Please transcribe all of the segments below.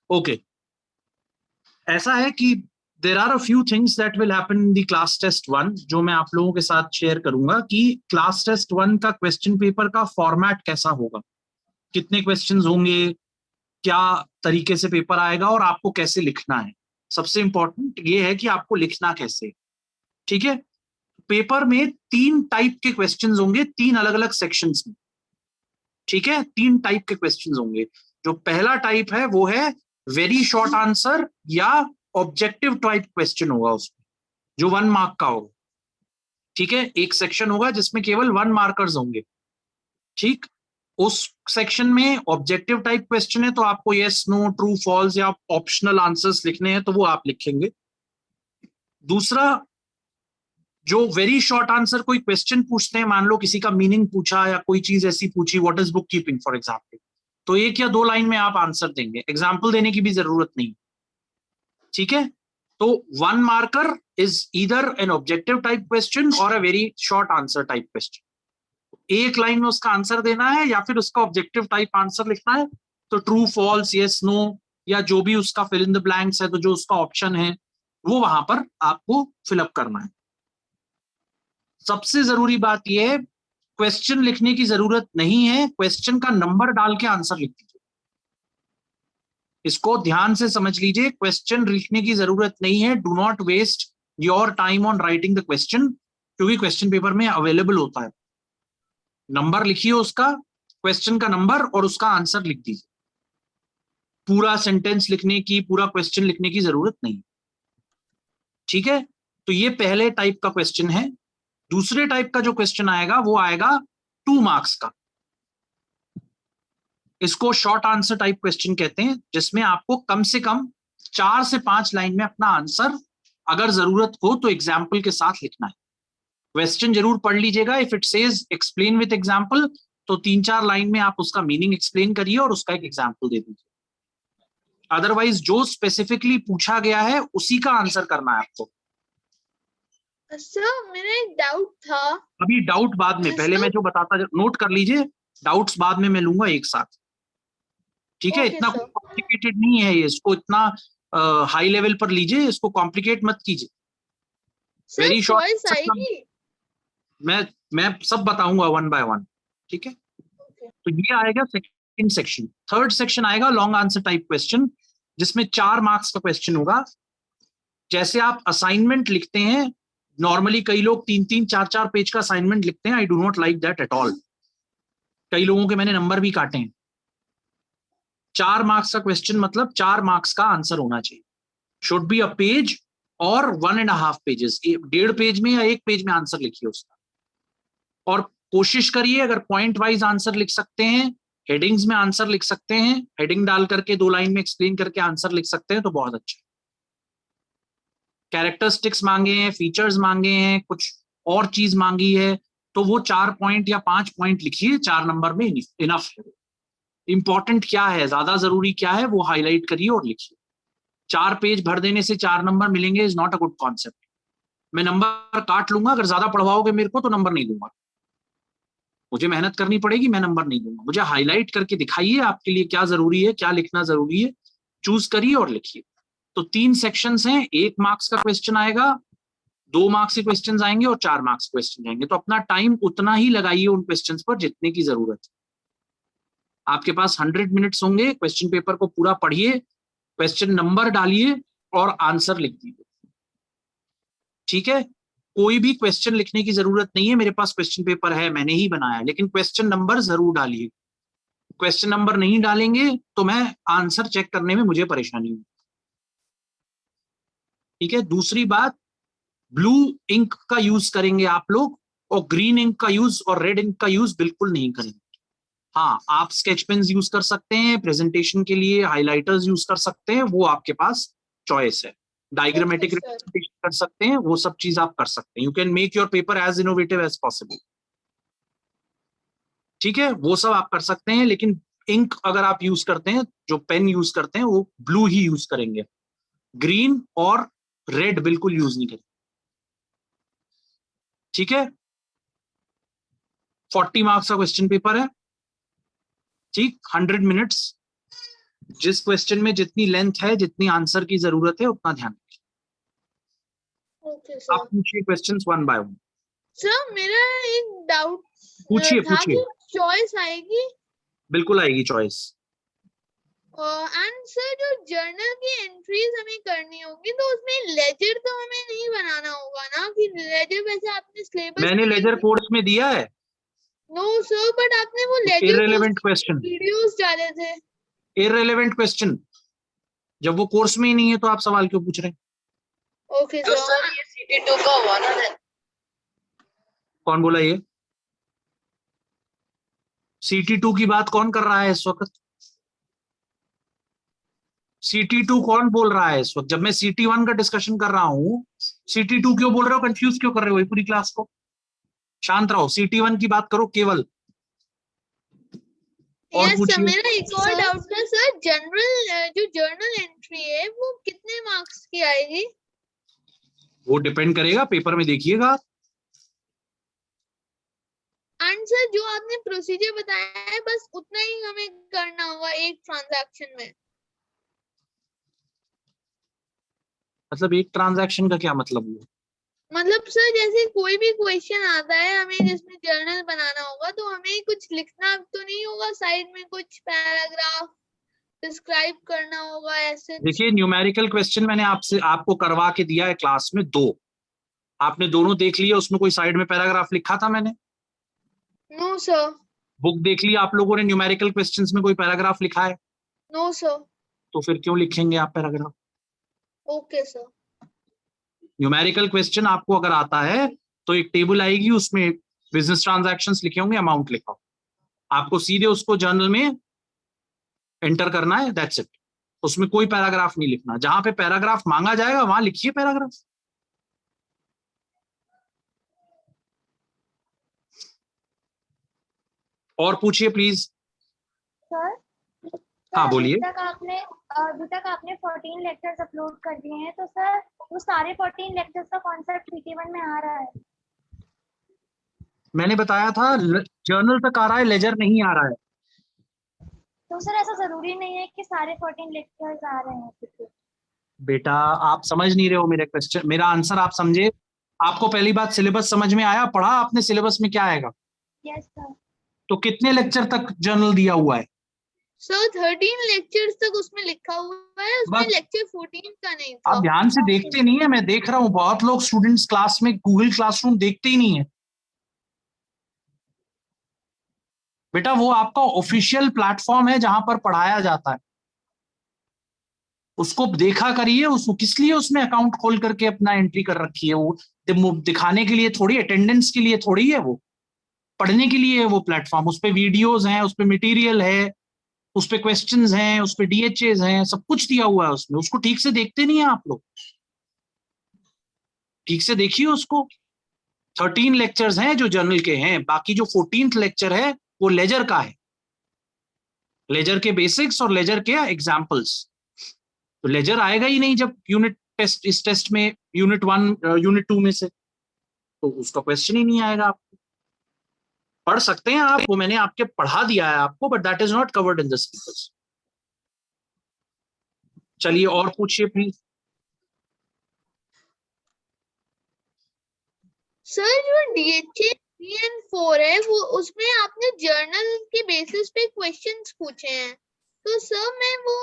Okay, ऐसा है कि there are a few things that will happen in the class test 1 जो मैं आप लोगों के साथ शेयर करूंगा कि क्लास टेस्ट 1 का क्वेश्चन पेपर का फॉर्मेट कैसा होगा, कितने क्वेश्चंस होंगे, क्या तरीके से पेपर आएगा और आपको कैसे लिखना है। सबसे इंपॉर्टेंट ये है कि आपको लिखना कैसे। ठीक है, पेपर में 3 टाइप के क्वेश्चंस होंगे, 3 अलग अलग सेक्शंस में। ठीक है, 3 टाइप के क्वेश्चंस होंगे। जो पहला टाइप है वो है वेरी शॉर्ट आंसर या ऑब्जेक्टिव टाइप क्वेश्चन होगा उसमें, जो 1 मार्क का होगा। ठीक है, एक सेक्शन होगा जिसमें केवल 1 मार्कर्स होंगे। ठीक, उस सेक्शन में ऑब्जेक्टिव टाइप क्वेश्चन है तो आपको यस नो ट्रू फॉल्स या ऑप्शनल आंसर्स लिखने हैं तो वो आप लिखेंगे। दूसरा, जो वेरी शॉर्ट आंसर कोई क्वेश्चन पूछते हैं, मान लो किसी का मीनिंग पूछा या कोई चीज ऐसी पूछी, what is book keeping for example, तो 1 या 2 लाइन में आप आंसर देंगे, एग्जाम्पल देने की भी जरूरत नहीं। ठीक है, तो 1 marker is either an objective type question और a very short answer type question. 1 line में उसका आंसर देना है या फिर उसका ऑब्जेक्टिव टाइप आंसर लिखना है, तो ट्रू फॉल्स यस नो या जो भी उसका फिल इन द ब्लैंक्स है, तो जो उसका ऑप्शन है वो वहां पर आपको फिलअप करना है। सबसे जरूरी बात यह है, क्वेश्चन लिखने की जरूरत नहीं है, क्वेश्चन का नंबर डाल के आंसर लिख दीजिए। इसको ध्यान से समझ लीजिए, क्वेश्चन लिखने की जरूरत नहीं है। Do not waste your time on writing the question, क्योंकि क्वेश्चन पेपर में अवेलेबल होता है। नंबर लिखिए उसका, क्वेश्चन का नंबर और उसका आंसर लिख दीजिए। पूरा सेंटेंस लिखने की, पूरा क्वेश्चन लिखने की जरूरत नहीं। ठीक है, तो ये पहले टाइप का क्वेश्चन है। दूसरे टाइप का जो क्वेश्चन आएगा वो आएगा 2 मार्क्स का। इसको शॉर्ट आंसर टाइप क्वेश्चन कहते हैं, जिसमें आपको कम से कम 4 से 5 लाइन में अपना आंसर अगर जरूरत हो तो एग्जाम्पल के साथ लिखना है। क्वेश्चन जरूर पढ़ लीजिएगा, if it says explain with example, तो 3-4 लाइन में आप उसका मीनिंग एक्सप्लेन करिए और उसका एक एग्जाम्पल दे दीजिए। अदरवाइज जो स्पेसिफिकली पूछा गया है उसी का आंसर करना है आपको। सर मेरा एक डाउट था। अभी डाउट बाद में, पहले मैं जो बताता, नोट कर लीजिए, डाउट्स बाद में मैं लूंगा एक साथ। ठीक है, ओके इतना सर। कॉम्प्लिकेटेड नहीं है ये, इसको इतना हाई लेवल पर लीजिए, इसको कॉम्प्लिकेट मत कीजिए। सर वेरी चॉइस शॉर्ट, आएगी? मैं सब बताऊंगा 1 बाय 1। ठीक है, तो ये आएगा सेकंड सेक्शन। थर्ड सेक्शन आएगा लॉन्ग आंसर टाइप क्वेश्चन, जिसमें 4 मार्क्स का क्वेश्चन होगा। जैसे आप असाइनमेंट लिखते हैं नॉर्मली, कई लोग 3-3 4-4 पेज का असाइनमेंट लिखते हैं, I do not like that at all. कई लोगों के मैंने नंबर भी काटे हैं। 4 मार्क्स का क्वेश्चन मतलब 4 मार्क्स का आंसर होना चाहिए। शुड बी अ पेज और 1.5 पेजेस, 1.5 पेज में या 1 पेज में आंसर लिखिए उसका। और कोशिश करिए, अगर पॉइंट वाइज आंसर लिख सकते हैं, हेडिंग्स में आंसर लिख सकते हैं, हेडिंग डाल करके 2 लाइन में एक्सप्लेन करके आंसर लिख सकते हैं तो बहुत अच्छा। कैरेक्टरिस्टिक्स मांगे हैं, फीचर्स मांगे हैं, कुछ और चीज मांगी है, तो वो 4 पॉइंट या 5 पॉइंट लिखिए, 4 नंबर में इनफ है। इंपॉर्टेंट क्या है, ज्यादा जरूरी क्या है, वो हाईलाइट करिए और लिखिए। 4 पेज भर देने से 4 नंबर मिलेंगे is not a good concept. मैं नंबर काट लूंगा, अगर ज्यादा पढ़वाओगे मेरे को तो नंबर नहीं दूंगा। मुझे मेहनत करनी पड़ेगी, मैं नंबर नहीं दूंगा। मुझे हाईलाइट करके दिखाइए आपके लिए क्या जरूरी है, क्या लिखना जरूरी है, चूज करिए और लिखिए। तो 3 सेक्शंस हैं, 1 मार्क्स का क्वेश्चन आएगा, 2 मार्क्स के क्वेश्चन आएंगे और 4 मार्क्स क्वेश्चन आएंगे। तो अपना टाइम उतना ही लगाइए उन क्वेश्चंस पर जितने की जरूरत है। आपके पास 100 मिनट्स होंगे, क्वेश्चन पेपर को पूरा पढ़िए, क्वेश्चन नंबर डालिए और आंसर लिख दीजिए। ठीक है, कोई भी क्वेश्चन लिखने की जरूरत नहीं है, मेरे पास क्वेश्चन पेपर है, मैंने ही बनाया, लेकिन क्वेश्चन नंबर जरूर डालिए। क्वेश्चन नंबर नहीं डालेंगे तो मैं आंसर चेक करने में मुझे परेशानी होगी। ठीक है, दूसरी बात, ब्लू इंक का यूज करेंगे आप लोग, और ग्रीन इंक का यूज और रेड इंक का यूज बिल्कुल नहीं करेंगे। हाँ, आप स्केच पेन यूज कर सकते हैं, प्रेजेंटेशन के लिए हाइलाइटर्स यूज कर सकते हैं, वो आपके पास चॉइस है। डायग्रामेटिक रिप्रेजेंटेशन कर सकते हैं, वो सब चीज आप कर सकते हैं। You can make your paper as innovative as possible. ठीक है, वो सब आप कर सकते हैं, लेकिन इंक अगर आप यूज करते हैं, जो पेन यूज करते हैं, वो ब्लू ही यूज करेंगे, ग्रीन और रेड बिल्कुल यूज नहीं करेंगे। ठीक है, 40 मार्क्स का क्वेश्चन पेपर है। ठीक, 100 मिनट्स, जिस क्वेश्चन में जितनी लेंथ है, जितनी आंसर की जरूरत है, उतना ध्यान रखिए। ओके आप सर। पूछिए questions one by one. Sir मेरा एक डाउट पूछिए था पूछिए, कि चॉइस आएगी बिल्कुल आएगी चॉइस। एंड सर जो जर्नल की एंट्रीज हमें करनी होगी तो उसमें लेजर तो हमें नहीं बनाना होगा ना, कि लेजर वैसे आपने सिलेबस मैंने लेजर कोर्स में दिया है। नो सर, बट आपने वो लेजर इररिलेवेंट क्वेश्चन, वीडियोस डाले थे। Irrelevant question. जब वो कोर्स में ही नहीं है तो आप सवाल क्यों पूछ रहे हैं? Okay sir. ये CT2 का हुआ ना then? कौन बोला ये? CT2 की बात कौन कर रहा है इस वक्त? CT2 कौन बोल रहा है इस वक्त? जब मैं CT1 का डिस्कशन कर रहा हूं, CT2 क्यों बोल रहे हो? कंफ्यूज क्यों कर रहे हो ये पूरी क्लास को? शांत रहो, CT1 की बात करो केवल। और यस सर, पूछिए। मेरा एक और डाउट था सर, जनरल जो जर्नल एंट्री है वो कितने मार्क्स की आएगी? वो डिपेंड करेगा, पेपर में देखिएगा। एंड सर जो आपने प्रोसीजर बताया है बस उतना ही हमें करना होगा एक ट्रांजैक्शन में? मतलब एक ट्रांजैक्शन का क्या मतलब हुआ? मतलब सर जैसे कोई भी क्वेश्चन आता है हमें जिसमें जर्नल बनाना होगा तो हमें कुछ लिखना तो नहीं होगा साइड में, कुछ पैराग्राफ डिस्क्राइब करना होगा ऐसे? देखिए, न्यूमेरिकल क्वेश्चन मैंने आपको करवा के दिया है क्लास में दो, आपने दोनों देख लिया। उसमें कोई साइड में पैराग्राफ लिखा था मैंने? No sir. बुक देख लिया आप लोगों ने, न्यूमेरिकल क्वेश्चंस में कोई पैराग्राफ लिखा है? No sir. तो फिर क्यों लिखेंगे आप paragraph? Okay sir. Numerical question आपको अगर आता है तो एक टेबल आएगी, उसमें बिजनेस ट्रांजैक्शंस लिखे होंगे, अमाउंट लिखा हो, आपको सीधे उसको जर्नल में एंटर करना है, दैट्स इट। उसमें कोई पैराग्राफ नहीं लिखना। जहां पे पैराग्राफ मांगा जाएगा वहां लिखिए पैराग्राफ। और पूछिए प्लीज। सर हाँ सर बोलिए। अभी तक आपने 14 लेक्चर्स अपलोड कर दिए हैं, तो सर वो सारे 14 लेक्चर्स का कॉन्सेप्ट PT1 में आ रहा है? मैंने बताया था जर्नल तक आ रहा है, लेजर नहीं आ रहा है। तो सर ऐसा जरूरी नहीं है कि सारे 14 लेक्चर्स आ रहे हैं PT? बेटा आप समझ नहीं रहे हो मेरे क्वेश्चन, मेरा आंसर आप समझे। आपको पहली बात सिलेबस समझ में आया? पढ़ा आपने सिलेबस में क्या आएगा? Yes sir. तो कितने लेक्चर तक जर्नल दिया हुआ है? सर 13 लेक्चर्स तक उसमें लिखा हुआ है, उसमें बस लेक्चर 14 का नहीं आप था। ध्यान से देखते नहीं है, मैं देख रहा हूं बहुत लोग स्टूडेंट्स क्लास में गूगल क्लासरूम देखते ही नहीं है। बेटा वो आपका ऑफिशियल प्लेटफॉर्म है जहां पर पढ़ाया जाता है, उसको देखा करिए। उसको किस लिए उसमें अकाउंट खोल करके अपना एंट्री कर रखी है? वो दिखाने के लिए थोड़ी, अटेंडेंस के लिए थोड़ी है, वो पढ़ने के लिए है वो प्लेटफॉर्म। उस पे वीडियोस हैं, उस पे मटेरियल है, उस पे क्वेश्चंस हैं, उस पे DHAs हैं, सब कुछ दिया हुआ है उसमें। उसको ठीक से देखते नहीं है आप लोग, ठीक से देखिए उसको। 13 लेक्चर्स हैं जो जर्नल के हैं, बाकी जो 14th लेक्चर है वो लेजर का है, लेजर के बेसिक्स और लेजर के एग्जाम्पल्स। तो लेजर आएगा ही नहीं जब यूनिट टेस्ट, इस टेस्ट में यूनिट 1 यूनिट 2 में से, तो उसका क्वेश्चन ही नहीं आएगा। आप पढ़ सकते हैं आप, वो मैंने आपके पढ़ा दिया है आपको, but that is not covered in the syllabus. चलिए और पूछिए प्लीज। सर जो DHA 3 और 4 है वो उसमें आपने जर्नल के बेसिस पे क्वेश्चंस पूछे हैं, तो सर मैं वो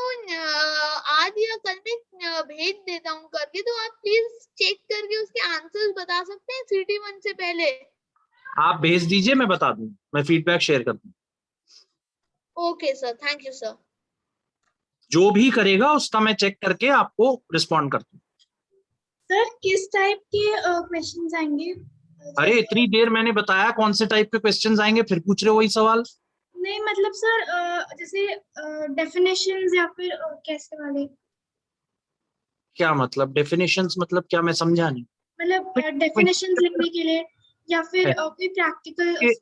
आज या कल में भेज देता हूँ करके, तो आप प्लीज चेक करके उसके आंसर्स बता सकते हैं CT1 से पहले? आप भेज दीजिए, मैं बता दूं, मैं फीडबैक शेयर कर दूं। Okay sir, thank you sir. जो भी करेगा उसका मैं चेक करके आपको रिस्पॉन्ड कर दूं। सर किस टाइप के क्वेश्चंस आएंगे? अरे इतनी देर मैंने बताया कौन से टाइप के क्वेश्चंस आएंगे, फिर पूछ रहे हो वही सवाल। नहीं मतलब सर जैसे डेफिनेशंस या फिर कैसे वाले? क्या मतलब डेफिनेशंस? मतलब क्या, मैं समझा नहीं। मतलब डेफिनेशंस लिखने के लिए या फिर कोई प्रैक्टिकल?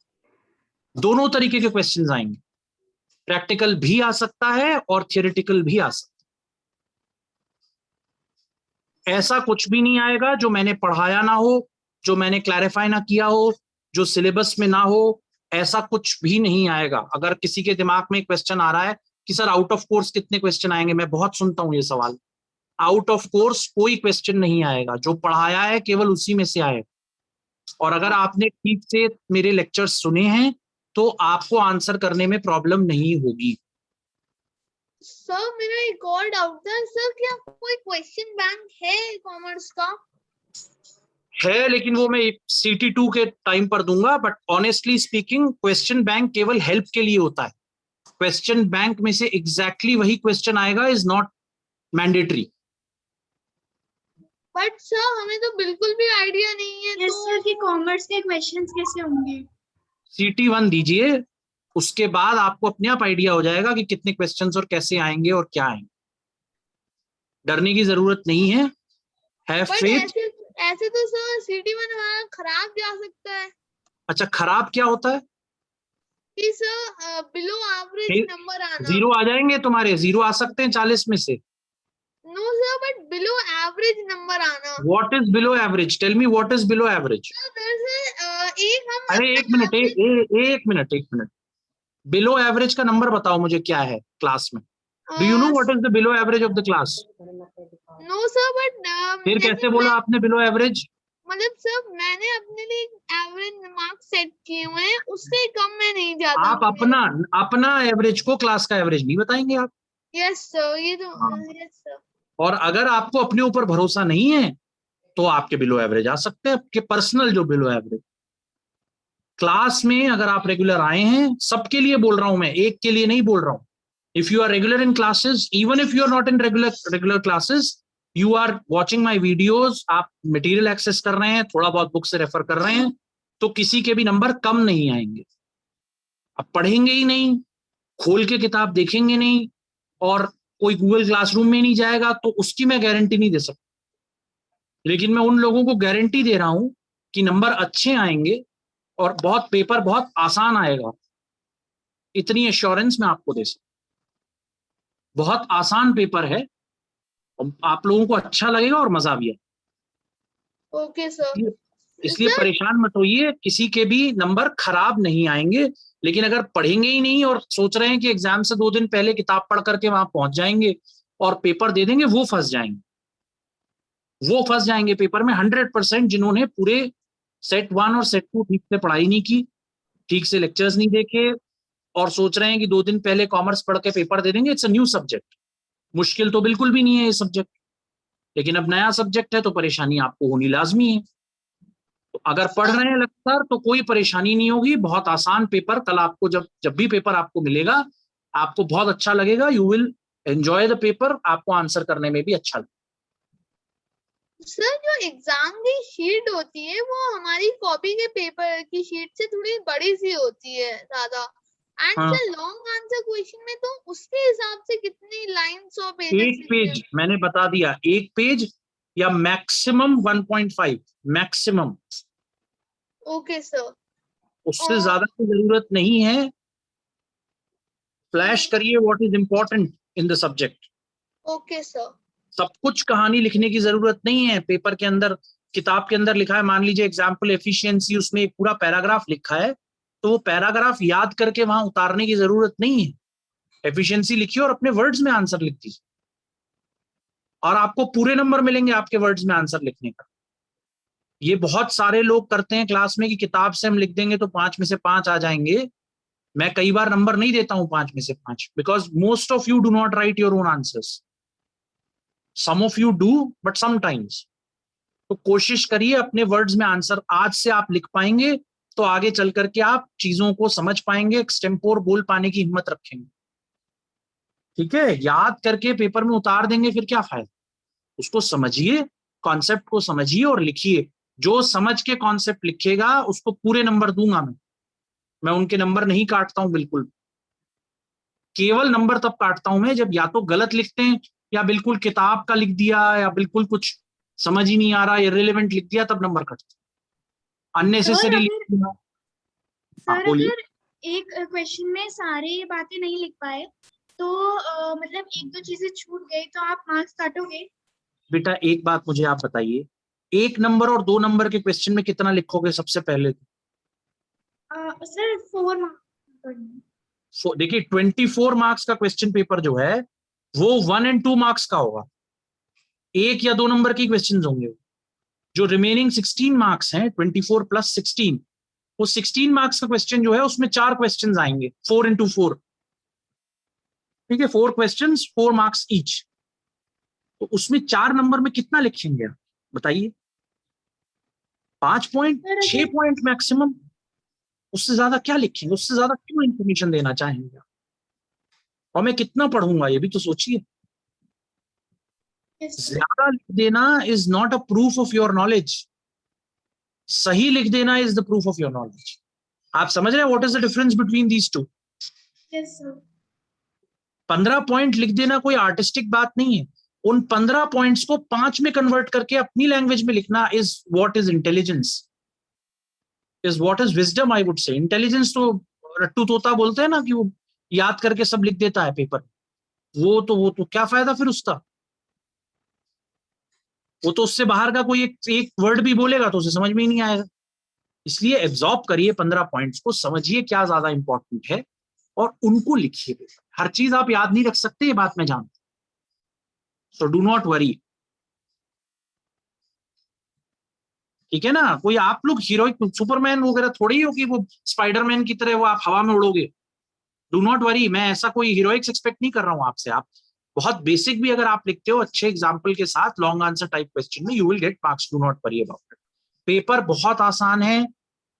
दोनों तरीके के क्वेश्चंस आएंगे, प्रैक्टिकल भी आ सकता है और थियोरेटिकल भी आ सकता है। ऐसा कुछ भी नहीं आएगा जो मैंने पढ़ाया ना हो, जो मैंने क्लैरिफाई ना किया हो, जो सिलेबस में ना हो, ऐसा कुछ भी नहीं आएगा। अगर किसी के दिमाग में क्वेश्चन आ रहा है कि सर आउट ऑफ कोर्स कितने क्वेश्चन आएंगे, मैं बहुत सुनता हूँ ये सवाल। आउट ऑफ कोर्स कोई क्वेश्चन नहीं आएगा, जो पढ़ाया है केवल उसी में से आएगा। और अगर आपने ठीक से मेरे लेक्चर्स सुने हैं तो आपको आंसर करने में प्रॉब्लम नहीं होगी। सर मेरा एक और डाउट था सर, क्या कोई क्वेश्चन बैंक है कॉमर्स का? है, लेकिन वो मैं CT2 के टाइम पर दूंगा। But honestly speaking question bank केवल हेल्प के लिए होता है। क्वेश्चन बैंक में से एग्जैक्टली वही क्वेश्चन आएगा is not mandatory. But sir हमें तो बिल्कुल भी आइडिया नहीं है। यस सर, कि कॉमर्स के क्वेश्चंस कैसे होंगे? CT1 दीजिए, उसके बाद आपको अपने आप आइडिया हो जाएगा कि कितने क्वेश्चंस और कैसे आएंगे और क्या आएंगे। डरने की जरूरत नहीं है, हैव बट फेथ। ऐसे तो सर CT1 हमारा खराब जा सकता है। अच्छा, खराब क्या होता है? कि सर बिलो एवरेज नंबर आना। 0 आ जाएंगे तुम्हारे, 0 आ सकते हैं 40 में से। No sir, but below average number आना। What is below average? Tell me what is below average. एक हम अरे एक मिनट, एक मिनट, बिलो एवरेज का नंबर बताओ मुझे क्या है क्लास में। Do you know what is the below average of the class? No sir, but फिर कैसे बोला आपने बिलो एवरेज? मतलब सर मैंने अपने लिए एवरेज मार्क्स सेट किए हुए हैं, उससे कम मैं नहीं जाता। आप अपना एवरेज को क्लास का एवरेज नहीं बताएंगे आप। यस सर, ये तो हाँ। Yes sir. और अगर आपको अपने ऊपर भरोसा नहीं है तो आपके बिलो एवरेज आ सकते हैं, आपके पर्सनल जो बिलो एवरेज। क्लास में अगर आप रेगुलर आए हैं, सबके लिए बोल रहा हूं मैं, एक के लिए नहीं बोल रहा हूं। If you are regular in classes, even if you are not in regular classes, you are watching my videos, आप मटेरियल एक्सेस कर रहे हैं, थोड़ा बहुत बुक से रेफर कर रहे हैं, तो किसी के भी नंबर कम नहीं आएंगे। अब पढ़ेंगे ही नहीं, खोल के किताब देखेंगे नहीं, और कोई गूगल क्लासरूम में नहीं जाएगा, तो उसकी मैं गारंटी नहीं दे सकता। लेकिन मैं उन लोगों को गारंटी दे रहा हूं कि नंबर अच्छे आएंगे और बहुत पेपर बहुत आसान आएगा। इतनी एश्योरेंस मैं आपको दे सकता। बहुत आसान पेपर है, आप लोगों को अच्छा लगेगा और मजा भी आएगा। Okay sir. इसलिए सर परेशान मत होइए, किसी के भी नंबर खराब नहीं आएंगे। लेकिन अगर पढ़ेंगे ही नहीं और सोच रहे हैं कि एग्जाम से 2 दिन पहले किताब पढ़ करके वहां पहुंच जाएंगे और पेपर दे देंगे, वो फंस जाएंगे। वो फंस जाएंगे पेपर में 100%, जिन्होंने पूरे सेट 1 और सेट 2 ठीक से पढ़ाई नहीं की, ठीक से लेक्चर्स नहीं देखे, और सोच रहे हैं कि 2 दिन पहले कॉमर्स पढ़ के पेपर दे देंगे। इट्स अ न्यू सब्जेक्ट, मुश्किल तो बिल्कुल भी नहीं है ये सब्जेक्ट, लेकिन अब नया सब्जेक्ट है तो परेशानी आपको होनी लाजमी है। तो अगर पढ़ रहे हैं लगातार तो कोई परेशानी नहीं होगी। बहुत आसान पेपर, कल आपको जब भी पेपर आपको मिलेगा, आपको बहुत अच्छा लगेगा। You will enjoy the paper, आपको आंसर करने में भी अच्छा लगेगा। सर जो एग्जाम की शीट होती है वो हमारी कॉपी के पेपर की शीट से थोड़ी बड़ी सी होती है ज्यादा। एंड हाँ। सर लॉन्ग आंसर क्वेश्चन में तो उसके हिसाब से कितनी लाइंस और पेजेस एक पेज, मैंने बता दिया, एक पेज या मैक्सिमम 1.5, मैक्सिमम। Okay sir. उससे ज्यादा की जरूरत नहीं है। फ्लैश करिए what is important in the subject. Okay sir. सब कुछ कहानी लिखने की जरूरत नहीं है पेपर के अंदर। किताब के अंदर लिखा है, मान लीजिए एग्जाम्पल एफिशिएंसी, उसमें एक पूरा पैराग्राफ लिखा है, तो वो पैराग्राफ याद करके वहां उतारने की जरूरत नहीं है। एफिशिएंसी लिखिए और अपने वर्ड्स में आंसर लिख दीजिए, और आपको पूरे नंबर मिलेंगे आपके वर्ड्स में आंसर लिखने का। ये बहुत सारे लोग करते हैं क्लास में कि किताब से हम लिख देंगे तो 5 में से 5 आ जाएंगे। मैं कई बार नंबर नहीं देता हूं 5 में से 5, because most of you do not write your own answers. Some of you do, but sometimes. तो कोशिश करिए अपने वर्ड्स में आंसर, आज से आप लिख पाएंगे तो आगे चल करके आप चीजों को समझ पाएंगे, एक्सटेम्पोर बोल पाने की हिम्मत रखेंगे। ठीक है, याद करके पेपर में उतार देंगे फिर क्या फायदा। उसको समझिए, कॉन्सेप्ट को समझिए और लिखिए। जो समझ के कॉन्सेप्ट लिखेगा उसको पूरे नंबर दूंगा मैं उनके नंबर नहीं काटता हूं बिल्कुल। केवल नंबर तब काटता हूं मैं जब या तो गलत लिखते हैं, या बिल्कुल किताब का लिख दिया, या बिल्कुल कुछ समझ ही नहीं आ रहा, इररिलेवेंट लिख दिया, तब नंबर कटता। अननेसेसरी लिख दिया। सर बोलिए। अगर एक क्वेश्चन में सारी बातें नहीं लिख पाए तो मतलब 1-2 चीजें छूट गई तो आप मार्क्स काटोगे? बेटा एक बात मुझे आप बताइए, 1 नंबर और 2 नंबर के क्वेश्चन में कितना लिखोगे सबसे पहले? Sir 4 marks. देखिए 24 मार्क्स का क्वेश्चन पेपर जो है वो 1 और 2 मार्क्स का होगा, 1 या 2 नंबर की क्वेश्चन होंगे। जो रिमेनिंग 16 मार्क्स हैं, 24 प्लस 16, वो 16 मार्क्स का क्वेश्चन जो है उसमें 4 क्वेश्चन आएंगे, 4 into 4, ठीक है, 4 क्वेश्चन, 4 मार्क्स ईच। तो उसमें 4 नंबर में कितना लिखेंगे आप बताइए? 5 पॉइंट, 6 पॉइंट मैक्सिमम, उससे ज्यादा क्या लिखेंगे? उससे ज्यादा क्यों इंफॉर्मेशन देना चाहेंगे? और मैं कितना पढ़ूंगा ये भी तो सोचिए। ज्यादा लिख देना is not a proof of your knowledge, सही लिख देना is the proof of your knowledge. आप समझ रहे हैं what is the difference between these two? 15 point लिख देना कोई आर्टिस्टिक बात नहीं है, उन 15 पॉइंट्स को 5 में कन्वर्ट करके अपनी लैंग्वेज में लिखना is what is intelligence, is what is wisdom, I would say. Intelligence तो रट्टू तोता बोलते हैं ना कि वो याद करके सब लिख देता है पेपर, वो तो क्या फायदा फिर उसका? वो तो उससे बाहर का कोई एक वर्ड भी बोलेगा तो उसे समझ में ही नहीं आएगा। इसलिए एब्जॉर्ब करिए 15 पॉइंट्स को, समझिए क्या ज्यादा इंपॉर्टेंट है और उनको लिखिए पेपर। हर चीज आप याद नहीं रख सकते, ये बात मैं जानता हूं, सो डू नॉट वरी, ठीक है ना? कोई आप लोग हीरोइक सुपरमैन वगैरह थोड़ी हो कि वो स्पाइडरमैन की तरह वो आप हवा में उड़ोगे। डू नॉट वरी, मैं ऐसा कोई हीरोइक्स एक्सपेक्ट नहीं कर रहा हूं आपसे। आप बहुत बेसिक भी अगर आप लिखते हो अच्छे एग्जाम्पल के साथ लॉन्ग आंसर टाइप क्वेश्चन में, you will get marks, do not worry about it. Paper बहुत आसान है,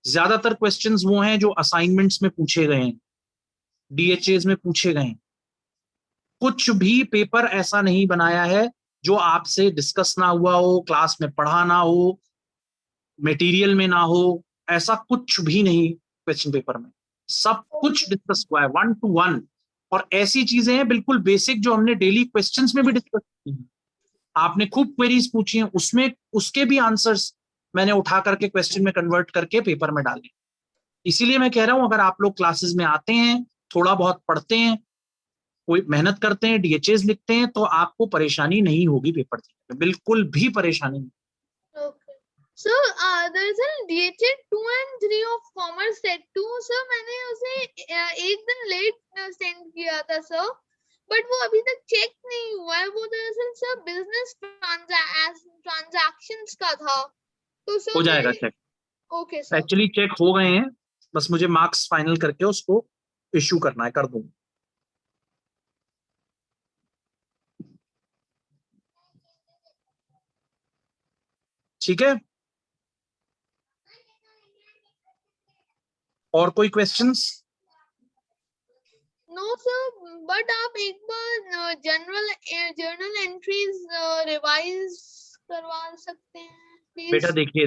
ज्यादातर क्वेश्चंस वो हैं जो असाइनमेंट्स में पूछे गए हैं, डीएचएस में पूछे गए हैं। कुछ भी पेपर ऐसा नहीं बनाया है जो आपसे डिस्कस ना हुआ हो, क्लास में पढ़ा ना हो, मटेरियल में ना हो, ऐसा कुछ भी नहीं क्वेश्चन पेपर में। सब कुछ डिस्कस हुआ है 1 to 1, और ऐसी चीजें हैं बिल्कुल बेसिक जो हमने डेली क्वेश्चंस में भी डिस्कस की हैं। आपने खूब क्वेरीज पूछी हैं, उसमें उसके भी आंसर्स मैंने उठा करके क्वेश्चन में कन्वर्ट करके पेपर में डाले। इसीलिए मैं कह रहा हूं अगर आप लोग क्लासेस में आते हैं, थोड़ा बहुत पढ़ते हैं, कोई मेहनत करते हैं, डीएचएस लिखते हैं, तो आपको परेशानी नहीं होगी पेपर देने में, बिल्कुल भी परेशानी नहीं। Okay. So, there is a DHA 2 and 3 of Commerce Set 2. Sir, मैंने उसे एक दिन लेट सेंड किया था सर, बट वो अभी तक चेक नहीं हुआ है। वो दरअसल सर बिजनेस ट्रांजैक्शंस का था, तो सर हो जाएगा check, okay sir. Actually check हो गए हैं, बस मुझे मार्क्स फाइनल करके उसको इश्यू करना है, कर दूंगा। ठीक है, और कोई क्वेश्चंस? नो सर, बट आप एक बार जर्नल एंट्रीज रिवाइज करवा सकते हैं प्लीज? बेटा देखिए,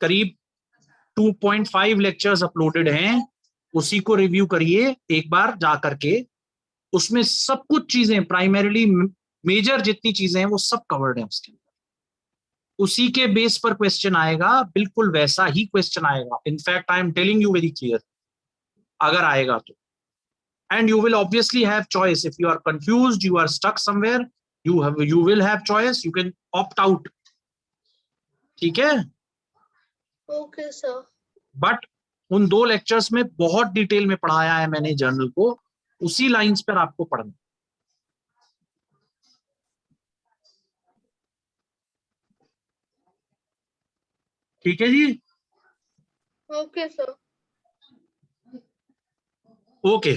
करीब 2.5 लेक्चर्स अपलोडेड हैं, उसी को रिव्यू करिए एक बार जा करके। उसमें सब कुछ चीजें, प्राइमरीली मेजर जितनी चीजें हैं वो सब कवर्ड है उसके अंदर। उसी के बेस पर क्वेश्चन आएगा, बिल्कुल वैसा ही क्वेश्चन आएगा। In fact I am telling you very clear, अगर आएगा तो। And you will obviously have choice, if you are confused, you are stuck somewhere, you will have choice, you can opt out, ठीक है? Okay sir. बट उन 2 lectures में बहुत detail में पढ़ाया है मैंने जर्नल को, उसी लाइंस पर आपको पढ़ना। ठीक है जी? Okay sir. ओके,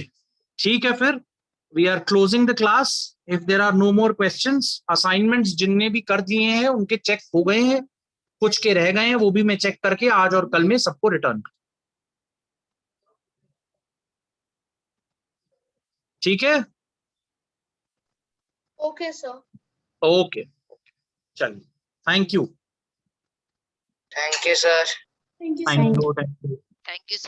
ठीक है, फिर we are closing the class. If there are no more questions, assignments जिनने भी कर दिए हैं उनके चेक हो गए हैं, कुछ के रह गए हैं, वो भी मैं चेक करके आज और कल में सबको रिटर्न। ठीक है? Okay sir. ओके, चलिए, thank you. Thank you sir. Thank you, thank sir. You, thank you. Thank you sir.